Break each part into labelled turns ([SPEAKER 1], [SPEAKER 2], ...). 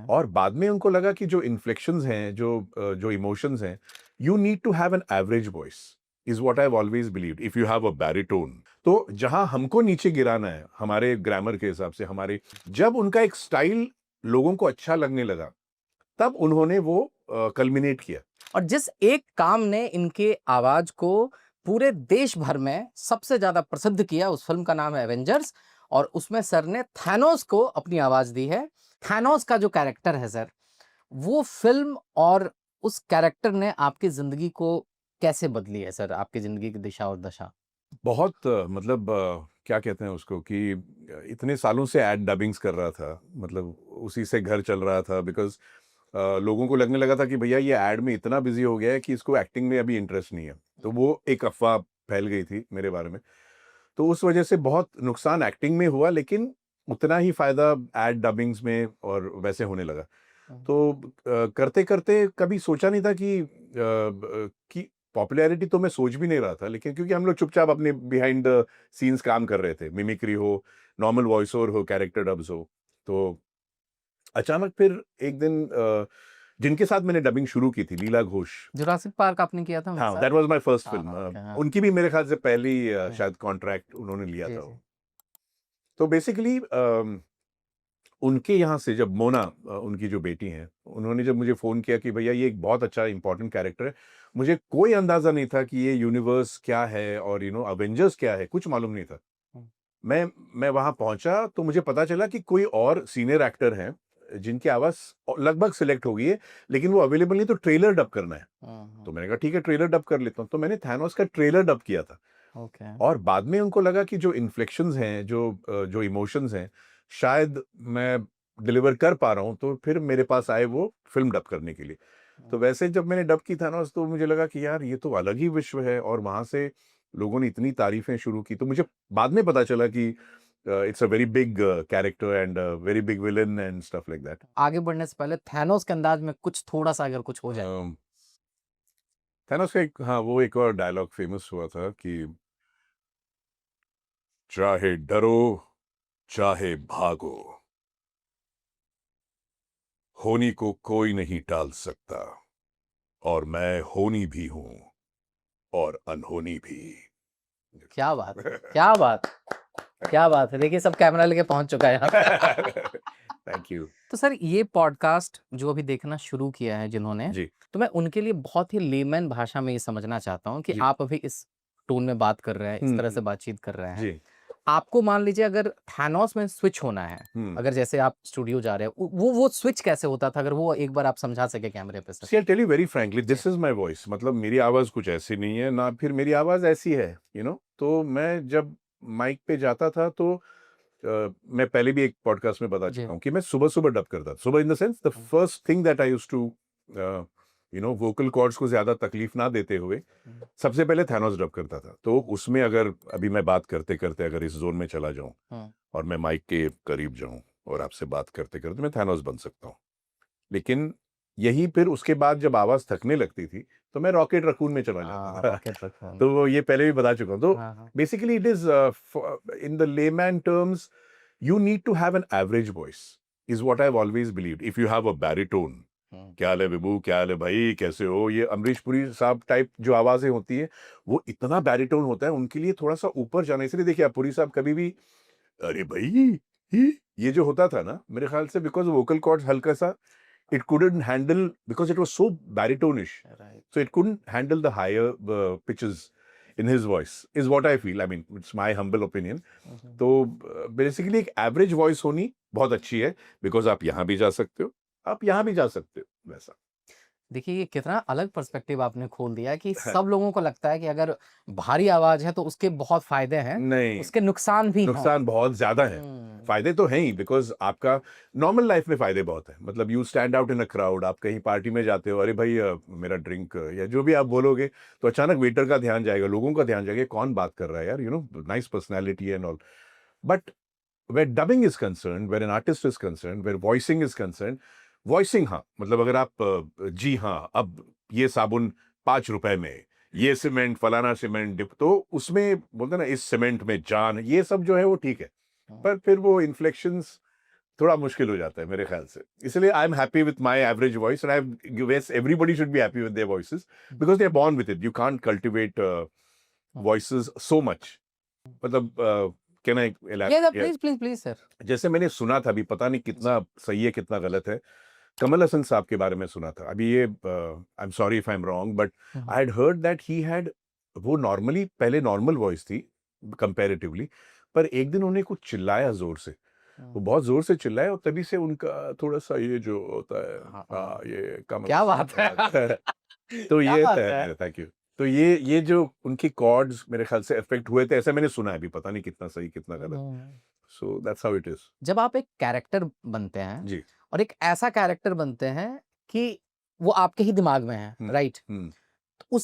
[SPEAKER 1] और बाद में उनको लगा कि जो इन्फ्लेक्शंस हैं, जो इमोशंस हैं, you need to have an average voice is what I have always believed. If you have a baritone, तो जहां हमको नीचे गिराना है हमारे ग्रामर के हिसाब से, हमारे, जब उनका एक स्टाइल लोगों को अच्छा लगने लगा, तब उन्होंने वो कल्मिनेट किया।
[SPEAKER 2] और जिस एक काम ने इनके आवाज को पूरे देश भर में सबसे ज्यादा प्रसिद्ध किया, उस फिल्म का नाम है एवेंजर्स, और उसमें सर ने थैनोस को अपनी आवाज दी है। थैनोस का जो कैरेक्टर है सर, वो फिल्म और उस कैरेक्टर ने आपकी जिंदगी को कैसे बदली है सर, आपकी जिंदगी की दिशा और दशा?
[SPEAKER 1] बहुत मतलब क्या कहते हैं उसको कि इतने सालों से एड डबिंग्स कर रहा था, मतलब उसी से घर चल रहा था, बिकॉज लोगों को लगने लगा था कि भैया ये एड में इतना बिजी हो गया है कि इसको एक्टिंग में अभी इंटरेस्ट नहीं है। तो वो एक अफवाह फैल गई थी मेरे बारे में, तो उस वजह से बहुत नुकसान एक्टिंग में हुआ, लेकिन उतना ही फायदा एड डबिंग्स में और वैसे होने लगा। तो करते करते कभी सोचा नहीं था कि पॉपुलैरिटी तो मैं सोच भी नहीं रहा था, लेकिन क्योंकि हम लोग चुपचाप अपने बिहाइंड द सीन्स काम कर रहे थे, मिमिक्री हो, नॉर्मल वॉइस ओवर हो, कैरेक्टर डब्स हो, तो अचानक फिर एक दिन जिनके साथ मैंने डबिंग शुरू की थी, लीला घोष।
[SPEAKER 2] जुरासिक पार्क आपने किया था उनके
[SPEAKER 1] हाँ,
[SPEAKER 2] साथ?
[SPEAKER 1] दैट वाज माय फर्स्ट
[SPEAKER 2] हाँ,
[SPEAKER 1] फिल्म।
[SPEAKER 2] okay, हाँ।
[SPEAKER 1] उनकी भी मेरे ख्याल से पहली शायद कॉन्ट्रैक्ट उन्होंने लिया
[SPEAKER 2] जी
[SPEAKER 1] था
[SPEAKER 2] जी।
[SPEAKER 1] वो। तो बेसिकली उनके यहाँ से जब मोना, उनकी जो बेटी हैं, उन्होंने जब मुझे फ़ोन किया कि भैया ये एक बहुत अच्छा इम्पोर्टेंट कैरेक्टर है, मुझे कोई अंदाज़ा नहीं था कि ये यूनिवर्स क्या है और अवेंजर्स क्या है, कुछ मालूम नहीं था।
[SPEAKER 2] हम्म,
[SPEAKER 1] मैं वहाँ पहुँचा तो मुझे पता चला कि कोई और सीनियर एक्टर हैं, जिनकी आवाज़ लगभग सिलेक्ट हो गई है, लेकिन वो अवेलेबल नहीं, तो ट्रेलर डब करना है। तो मैंने कहा ठीक है, ट्रेलर डब कर लेता हूँ। तो मैंने थैनोस का ट्रेलर डब किया था।
[SPEAKER 2] ओके।
[SPEAKER 1] और बाद में उनको लगा कि जो इन्फ्लेक्शंस हैं, जो इमोशंस हैं, शायद मैं डिलीवर कर पा रहा हूँ, तो फिर मेरे पास आए वो फ़िल्म डब करने के लिए। तो वैसे जब मैंने डब की थैनोस, तो मुझे लगा कि यार ये तो अलग ही विश्व है, और वहाँ से लोगों ने इतनी तारीफ़ें शुरू की, तो मुझे बाद में पता चला कि it's a very big character and very big villain and stuff like that.
[SPEAKER 2] आगे बढ़ने से पहले थैनोस के अंदाज में कुछ थोड़ा सा अगर कुछ हो जाए।
[SPEAKER 1] थैनोस का एक, हाँ, वो एक और डायलॉग फ़ेमस हुआ था कि चाहे डरो, चाहे भागो, होनी को कोई नहीं टाल सकता, और मैं होनी भी हूं और अनहोनी भी।
[SPEAKER 2] क्या बात है, क्या बात, क्या बात है! देखिए सब कैमरा लेके पहुंच चुका है यहाँ पे।
[SPEAKER 1] थैंक यू
[SPEAKER 2] तो सर ये पॉडकास्ट जो अभी देखना शुरू किया है जिन्होंने,
[SPEAKER 1] जी।
[SPEAKER 2] तो मैं उनके लिए बहुत ही लेमैन भाषा में ये समझना चाहता हूँ कि
[SPEAKER 1] जी।
[SPEAKER 2] आप अभी इस टोन में बात कर रहे हैं, इस तरह से
[SPEAKER 1] हम्म।
[SPEAKER 2] बातचीत कर रहे हैं।
[SPEAKER 1] जी।
[SPEAKER 2] आपको मान लीजिए अगर थैनोस में स्विच होना है,
[SPEAKER 1] हम्म।
[SPEAKER 2] अगर जैसे आप स्टूडियो जा रहे हैं, वो स्विच कैसे होता था? अगर वो एक बार आप समझा सके कैमरे पे sir.
[SPEAKER 1] See I tell you very frankly,
[SPEAKER 2] जी।
[SPEAKER 1] दिस इज माय वॉइस, मतलब मेरी आवाज कुछ ऐसी नहीं है ना, फिर मेरी आवाज ऐसी है, तो मैं जब माइक पे जाता था, तो मैं पहले भी एक पॉडकास्ट में बता
[SPEAKER 2] जी।
[SPEAKER 1] चुका हूँ कि मैं सुबह सुबह डब करता था। सुबह in the sense, the first thing that I used to, vocal cords को ज्यादा तकलीफ ना देते हुए, सबसे पहले थैनोस डब करता था। तो उसमें अगर अभी मैं बात करते करते अगर इस जोन में चला जाऊं और मैं माइक के करीब जाऊं और आपसे बात करते करते मैं थैनोस बन सकता हूं, लेकिन यही फिर उसके बाद जब आवाज थकने लगती थी, तो मैं रॉकेट रकून में चला जाता था।
[SPEAKER 2] रॉकेट रखा।
[SPEAKER 1] तो वो ये पहले भी बता चुका हूं। तो
[SPEAKER 2] हाँ हाँ।
[SPEAKER 1] Basically it is, in the layman terms, you need to have an average voice is what I've always believed. If you have a baritone, क्या हाल है विभू, क्या हाल है भाई, कैसे हो, ये अमरीश पुरी साहब टाइप जो आवाजें होती है, वो इतना बैरिटोन होता है, उनके लिए थोड़ा सा ऊपर जाना। इसलिए देखिए, आप पुरी साहब कभी भी अरे भाई, ही, ये जो होता था ना, मेरे ख्याल से बिकॉज वोकल कॉर्ड्स हल्का सा, it couldn't handle, because it was so baritonish,
[SPEAKER 2] right.
[SPEAKER 1] so it couldn't handle the higher pitches in his voice, is what I feel. I mean, it's my humble opinion. तो basically एक average voice होनी बहुत अच्छी है, because आप यहाँ भी जा सकते हो, आप यहाँ भी जा सकते हो, वैसा।
[SPEAKER 2] देखिए ये कितना अलग पर्सपेक्टिव आपने खोल दिया कि सब लोगों को लगता है कि अगर भारी आवाज है तो उसके बहुत फायदे हैं,
[SPEAKER 1] नहीं,
[SPEAKER 2] उसके नुकसान भी हैं।
[SPEAKER 1] नुकसान बहुत ज्यादा है। फायदे तो हैं ही, बिकॉज आपका नॉर्मल लाइफ में फायदे बहुत है। मतलब you stand out in a crowd, आप कहीं पार्टी में जाते हो, अरे भाई मेरा ड्रिंक या जो भी आप बोलोगे, तो अचानक वेटर का ध्यान जाएगा, लोगों का ध्यान जाएगा, कौन बात कर रहा है यार, nice personality and all. But where dubbing is concerned, where an artist is concerned, where voicing is concerned, voicing, हाँ, मतलब अगर आप जी हाँ, अब ये साबुन 5 रुपए में, ये सीमेंट फलाना सीमेंट डिप, तो उसमें बोलते हैं ना, इस सीमेंट में जान, ये सब जो है वो ठीक है। पर फिर वो इन्फ्लेक्शंस थोड़ा मुश्किल हो जाता है मेरे ख्याल से। इसलिए I am happy with my average voice and I guess everybody should be happy with their voices because they are born with it. You can't cultivate voices so much. मतलब can I
[SPEAKER 2] please please please sir.
[SPEAKER 1] जैसे मैंने सुना था, अभी पता नहीं कितना सही है कितना गलत है, कमल हसन साहब के बारे में सुना था। अभी ये I am sorry if I am wrong but I had heard that he had, वो नॉर्मली पहले नॉर्मल वॉइस थी कंपैरेटिवली, पर एक दिन उन्हें कुछ चिल्लाया जोर से, वो बहुत जोर से चिल्लाए और तभी से उनका थोड़ा सा ये जो होता है, हाँ ये कमल
[SPEAKER 2] क्या बात है।
[SPEAKER 1] तो
[SPEAKER 2] क्या
[SPEAKER 1] ये
[SPEAKER 2] बात है।
[SPEAKER 1] Thank you. तो ये जो उनकी कॉर्ड्स मेरे ख्याल से इफेक्ट हुए थे, ऐसा मैंने सुना है, अभी पता नहीं कितना सही कितना गलत। So that's how it is.
[SPEAKER 2] जब आप एक कैरेक्टर बनते हैं
[SPEAKER 1] जी।
[SPEAKER 2] और एक ऐसा कैरेक्टर बनते हैं कि वो आपके ही दिमाग में है, राइट, तो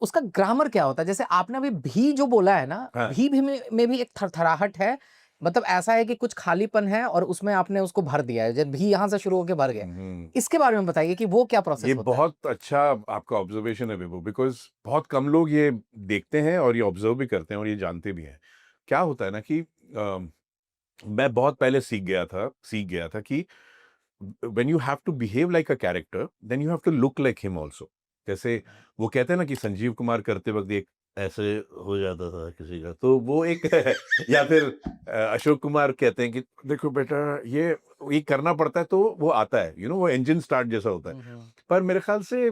[SPEAKER 2] उसका ग्रामर क्या होता है? जैसे आपने अभी भी जो बोला है ना,
[SPEAKER 1] हाँ।
[SPEAKER 2] भी में भी एक थरथराहट है, मतलब ऐसा है कि कुछ खालीपन है और उसमें आपने उसको भर दिया है, जब भी यहाँ से शुरू होके भर गए। इसके बारे में बताइए कि वो क्या प्रोसेस
[SPEAKER 1] ये
[SPEAKER 2] होता है?
[SPEAKER 1] बहुत अच्छा आपका ऑब्जर्वेशन है विभू, बिकॉज बहुत कम लोग ये देखते हैं और ये ऑब्जर्व भी करते हैं और ये जानते भी हैं। क्या होता है ना कि मैं बहुत पहले सीख गया था कि when you have to behave like a character then you have to look like him also। जैसे वो कहते हैं ना कि संजीव कुमार करते वक्त एक ऐसे हो जाता था किसी का, तो वो एक या फिर अशोक कुमार कहते हैं कि देखो बेटा ये करना पड़ता है तो वो आता है, वो इंजन स्टार्ट जैसा होता है। पर मेरे ख्याल से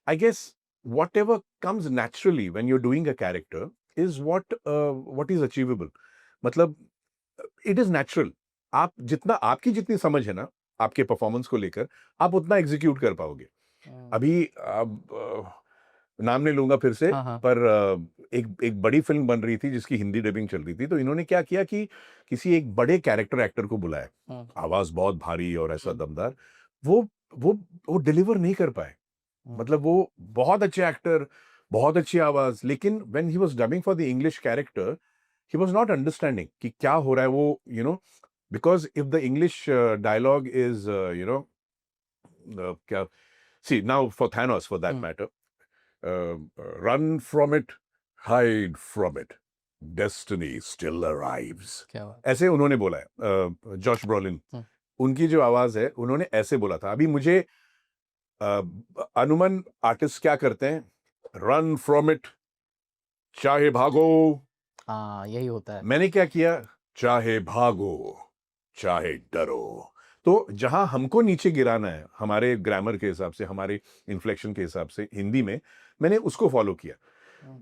[SPEAKER 1] I guess whatever comes naturally when you're doing a character is what is achievable। मतलब इट इज नेचुरल। आप जितना, आपकी जितनी समझ है ना आपके परफॉर्मेंस को लेकर, आप उतना एग्जीक्यूट कर पाओगे। अभी नाम नहीं लूंगा फिर से,
[SPEAKER 2] हाँ।
[SPEAKER 1] पर एक बड़ी फिल्म बन रही थी जिसकी हिंदी डबिंग चल रही थी, तो इन्होंने क्या किया कि किसी एक बड़े कैरेक्टर एक्टर को बुलाया, आवाज बहुत भारी और ऐसा दमदार, वो वो डिलीवर नहीं कर पाए। मतलब वो बहुत अच्छे एक्टर, बहुत अच्छी आवाज, लेकिन when he was dubbing for the English character he was not understanding कि क्या हो रहा है वो, because if the English dialogue is क्या, see now for Thanos for that matter, run from it, hide from it, destiny still arrives।
[SPEAKER 2] क्या बात।
[SPEAKER 1] ऐसे उन्होंने बोला है जॉश ब्रॉलिन, उनकी जो आवाज है उन्होंने ऐसे बोला था। अभी मुझे अनुमान आर्टिस्ट क्या करते हैं, रन फ्रॉम इट, चाहे भागो।
[SPEAKER 2] हाँ, यही होता है।
[SPEAKER 1] मैंने क्या किया, चाहे भागो चाहे डरो। तो जहां हमको नीचे गिराना है हमारे ग्रामर के हिसाब से, हमारे इन्फ्लेक्शन के हिसाब से हिंदी में, मैंने उसको फॉलो किया।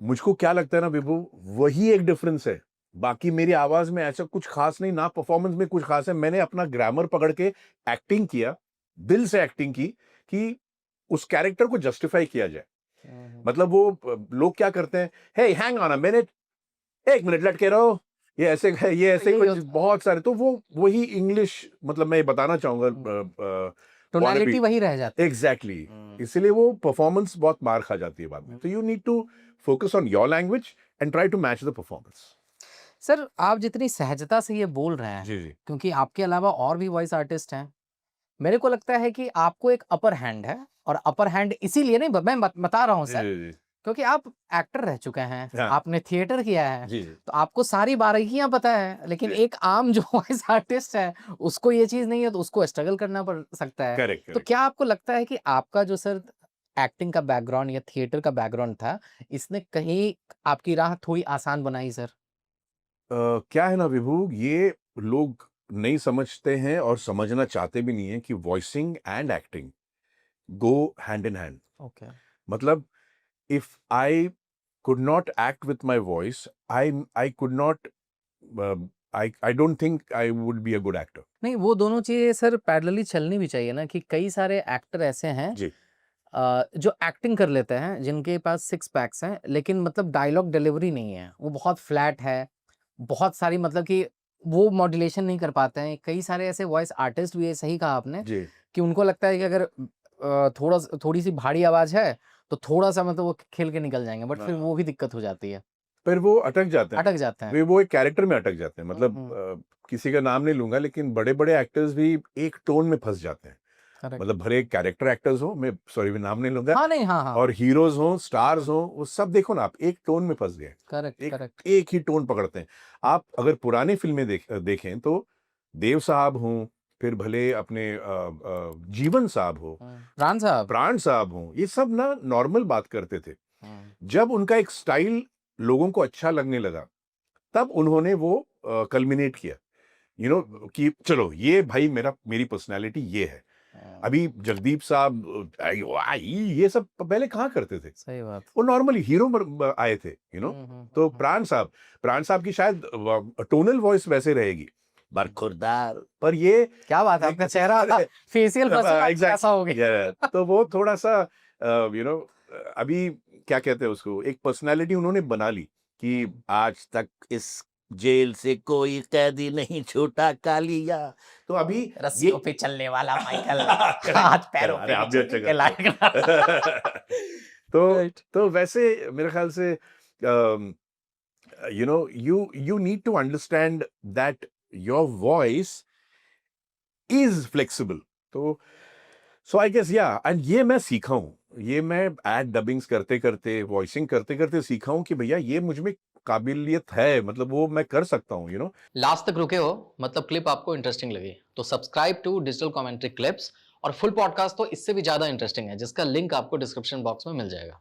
[SPEAKER 1] मुझको क्या लगता है ना विभू, वही एक डिफरेंस है। बाकी मेरी आवाज में ऐसा कुछ खास नहीं, ना परफॉर्मेंस में कुछ खास है। मैंने अपना ग्रामर पकड़ के एक्टिंग किया, दिल से एक्टिंग की कि उस कैरेक्टर को जस्टिफाई किया जाए। मतलब वो लोग क्या करते हैं, हे हैंग ऑन अ मिनट, एक मिनट लटके रहो, ये ऐसे कुछ बहुत सारे, तो वो वही इंग्लिश, मतलब मैं ये बताना चाहूंगा,
[SPEAKER 2] टोनैलिटी वही रह जाती है।
[SPEAKER 1] एग्जैक्टली। इसलिए वो परफॉर्मेंस बहुत मार खा जाती है बाद में। तो you need to focus on your language and try to match the performance.
[SPEAKER 2] Sir, आप जितनी सहजता से ये बोल रहे हैं,
[SPEAKER 1] जी जी
[SPEAKER 2] क्योंकि आपके अलावा और भी वॉइस आर्टिस्ट हैं, मेरे को लगता है कि आपको एक अपर हैंड है। और अपर हैंड इसीलिए नहीं, मैं बता रहा हूँ सर,
[SPEAKER 1] जी
[SPEAKER 2] क्योंकि आप एक्टर रह चुके हैं,
[SPEAKER 1] हाँ।
[SPEAKER 2] आपने थिएटर किया है,
[SPEAKER 1] जी
[SPEAKER 2] तो आपको सारी बारीकियां पता है। लेकिन
[SPEAKER 1] जी।
[SPEAKER 2] एक आम जो वॉइस आर्टिस्ट है, उसको ये चीज नहीं है, तो उसको स्ट्रगल करना पड़ सकता है।
[SPEAKER 1] करेक्ट
[SPEAKER 2] तो
[SPEAKER 1] करेक्ट।
[SPEAKER 2] क्या आपको लगता है कि आपका जो सर एक्टिंग का बैकग्राउंड या थिएटर का बैकग्राउंड था, इसने कहीं आपकी राह थोड़ी आसान बनाई सर?
[SPEAKER 1] क्या है ना विभू, ये लोग नहीं समझते हैं और समझना चाहते भी नहीं है कि voicing and acting go hand in hand.
[SPEAKER 2] Okay.
[SPEAKER 1] मतलब if I could not act with my voice, I could not, I don't think I would be a good actor।
[SPEAKER 2] नहीं, वो दोनों चीजें सर पैरेलली चलनी भी चाहिए ना, कि कई सारे एक्टर ऐसे हैं
[SPEAKER 1] जी
[SPEAKER 2] जो एक्टिंग कर लेते हैं, जिनके पास सिक्स पैक्स हैं, लेकिन मतलब डायलॉग डिलीवरी नहीं है, वो बहुत फ्लैट है, बहुत सारी, मतलब कि वो मॉड्यूलेशन नहीं कर पाते हैं। कई सारे ऐसे वॉइस आर्टिस्ट भी है, सही कहा आपने,
[SPEAKER 1] जी।
[SPEAKER 2] कि उनको लगता है कि अगर थोड़ी सी भारी आवाज है तो थोड़ा सा मतलब वो खेल के निकल जाएंगे, बट फिर वो भी दिक्कत हो जाती है,
[SPEAKER 1] पर वो अटक जाते हैं,
[SPEAKER 2] अटक जाते हैं।
[SPEAKER 1] वो एक कैरेक्टर में अटक जाते हैं। मतलब किसी का नाम नहीं लूंगा, लेकिन बड़े बड़े एक्टर्स भी एक टोन में फंस जाते हैं।
[SPEAKER 2] Correct.
[SPEAKER 1] मतलब भले कैरेक्टर एक्टर्स हो, मैं सॉरी मैं नाम नहीं लूंगा,
[SPEAKER 2] हाँ नहीं, हाँ हाँ,
[SPEAKER 1] और हीरोज हो, स्टार्स हो, वो सब देखो ना आप एक टोन में फंस गए।
[SPEAKER 2] Correct correct.
[SPEAKER 1] एक ही टोन पकड़ते हैं। आप अगर पुरानी फिल्में देखें तो देव साहब हों, फिर भले अपने जीवन साहब हो,
[SPEAKER 2] प्राण साहब।
[SPEAKER 1] प्राण साहब हों, ये सब ना नॉर्मल बात करते थे। जब उनका एक स्टाइल लोगों को अच्छा लगने लगा, तब उन्होंने वो कल्मिनेट किया, यू नो, कि चलो ये भाई मेरी पर्सनैलिटी ये है। अभी जगदीप साहब ये सब पहले कहाँ करते थे?
[SPEAKER 2] सही बात।
[SPEAKER 1] वो नॉर्मली हीरो आए थे, यू नो। तो प्राण साहब की शायद टोनल वॉइस वैसे रहेगी, बरखुरदार, पर ये
[SPEAKER 2] क्या बात है, आपका चेहरा फेशियल ऐसा हो गया।
[SPEAKER 1] तो वो थोड़ा सा यू नो, अभी क्या कहते हैं उसको, एक पर्सनालिटी उन्होंने बना ली कि आज तक इस जेल से कोई कैदी नहीं छूटा कालिया। तो अभी
[SPEAKER 2] रस्सियों पे चलने वाला माइकल,
[SPEAKER 1] Correct,
[SPEAKER 2] हाथ पैरों
[SPEAKER 1] अरे
[SPEAKER 2] पे
[SPEAKER 1] आप भी
[SPEAKER 2] नहीं
[SPEAKER 1] अच्छा
[SPEAKER 2] चलने के
[SPEAKER 1] करते
[SPEAKER 2] लायक।
[SPEAKER 1] हो।
[SPEAKER 2] Right.
[SPEAKER 1] तो वैसे मेरे ख्याल से you know, you need to understand that your voice is flexible. तो सो आई गेस या, एंड ये मैं सीखा हूँ, ये मैं एड डबिंग्स करते करते, वॉइसिंग करते करते सीखा हूँ कि भैया ये मुझ में काबिलियत है, मतलब वो मैं कर सकता हूँ, यू नो।
[SPEAKER 2] लास्ट तक रुके हो, मतलब क्लिप आपको इंटरेस्टिंग लगी, तो subscribe to digital commentary clips, और फुल पॉडकास्ट तो इससे भी ज्यादा इंटरेस्टिंग है, जिसका लिंक आपको डिस्क्रिप्शन बॉक्स में मिल जाएगा।